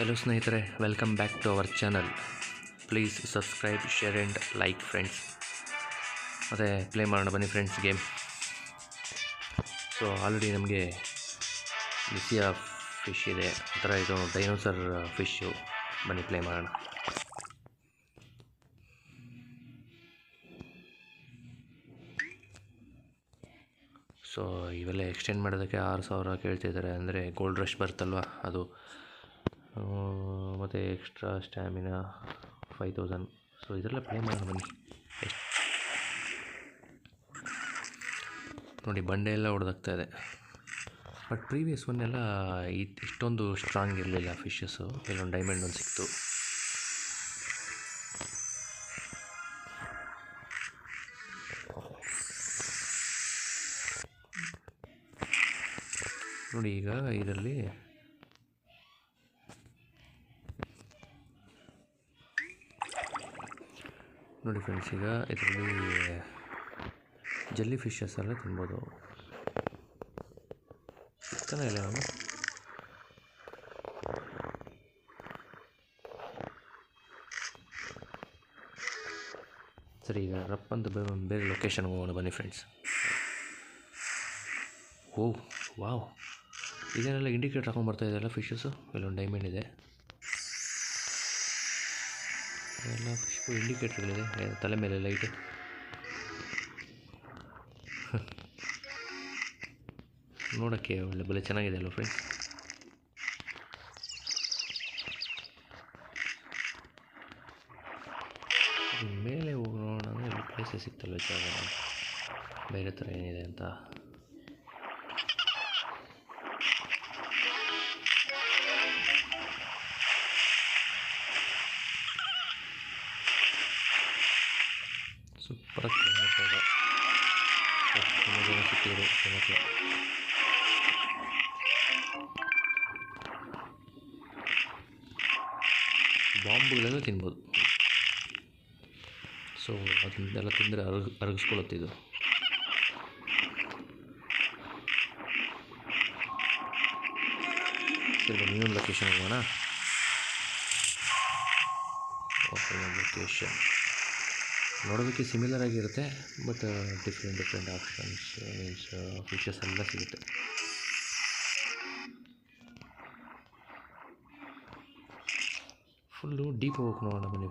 Hello ಸ್ನೇಹಿತರೆ, welcome back to our channel. Please subscribe, share and like friends. ಮತ್ತು play ಮಾಡೋಣ ಬನ್ನಿ friends game. So already ನಮಗೆ ಲಿಸಿಯಾ fish ಇದೆ, ಆ ಥರ ಇದು ಡೈನೋಸರ್ ಫಿಶ್ಶು. ಬನ್ನಿ ಪ್ಲೇ ಮಾಡೋಣ. ಸೊ ಇವೆಲ್ಲ ಎಕ್ಸ್ಟೆಂಡ್ ಮಾಡೋದಕ್ಕೆ 6,000 ಕೇಳ್ತಿದ್ದಾರೆ. ಅಂದರೆ ಗೋಲ್ಡ್ ರಶ್ ಬರುತ್ತಲ್ವ ಅದು, ಮತ್ತು ಎಕ್ಸ್ಟ್ರಾ ಸ್ಟ್ಯಾಮಿನಾ 5,000. ಸೊ ಇದೆಲ್ಲ ಪ್ಲೇ ಮಾಡೋಣ ಬನ್ನಿ. ನೋಡಿ, ಬಂಡೆ ಎಲ್ಲ ಹೊಡೆದಾಗ್ತಾ ಇದೆ. ಬಟ್ ಪ್ರೀವಿಯಸ್ ಒನ್ನೆಲ್ಲ ಇಷ್ಟೊಂದು ಸ್ಟ್ರಾಂಗ್ ಇರಲಿಲ್ಲ ಫಿಶಸ್ಸು. ಇಲ್ಲೊಂದು ಡೈಮಂಡ್ ಒಂದು ಸಿಕ್ತು. ನೋಡಿ, ಈಗ ಇದರಲ್ಲಿ ನೋಡಿ ಫ್ರೆಂಡ್ಸ್, ಈಗ ಇದರಲ್ಲಿ ಜೆಲ್ಲಿ ಫಿಶಸ್ ಎಲ್ಲ ತಿನ್ಬೋದು. ಸಿಗ್ತಾನೆ ಇಲ್ಲ ನಾನು. ಸರಿ, ಈಗ ರಪ್ ಅಂತ ಬೇರೆ ಲೊಕೇಶನ್ಗೆ ಹೋಗೋಣ ಬನ್ನಿ ಫ್ರೆಂಡ್ಸ್. ಓಹ್ ವಾವ್, ಇದೇನೆಲ್ಲ ಇಂಡಿಕೇಟರ್ ಹಾಕೊಂಡು ಬರ್ತಾ ಇದೆಯಲ್ಲ ಫಿಶಸ್ಸು. ಇಲ್ಲೊಂದು ಡೈಮಂಡ್ ಇದೆ. ಎಲ್ಲ ಫಿಶ್ಗೂ ಇಂಡಿಕೇಟರ್ಗಳಿದೆ, ತಲೆ ಮೇಲೆ ಲೈಟು. ನೋಡೋಕ್ಕೆ ಒಳ್ಳೆ ಬೆಲೆ ಚೆನ್ನಾಗಿದೆ ಅಲ್ವ ಫ್ರೆಂಡ್ಸ್. ಮೇಲೆ ಹೋಗಿ ನೋಡೋಣ ಅಂದರೆ ಇಲ್ಲಿ ಪ್ಲೇಸಸ್ ಸಿಗ್ತಲ್ವ ಜಾಗ, ಬೇರೆ ಥರ ಏನಿದೆ ಅಂತ. ಸೂಪರಾಗಿ ಸಿಕ್ಕಿದ್ರು ಮಕ್ಕಳು. ಬಾಂಬುಗಳೆಲ್ಲ ತಿನ್ಬೋದು. ಸೊ ಅದನ್ನೆಲ್ಲ ತಿಂದರೆ ಅರಗಿಸ್ಕೊಳ್ಳುತ್ತಿದ್ದು. ಸರಿ, ಇನ್ನೊಂದು ಲೊಕೇಶನ್ ಹೋಗೋಣ. ಓಕೆ, ಲೊಕೇಶನ್ ನೋಡೋದಕ್ಕೆ ಸಿಮಿಲರ್ ಆಗಿರುತ್ತೆ, but different options means fishes ಎಲ್ಲ ಸಿಗುತ್ತೆ. ಫುಲ್ಲು ಡೀಪ್ ಹೋಗಿ ನೋಡೋಣ ಬನ್ನಿ.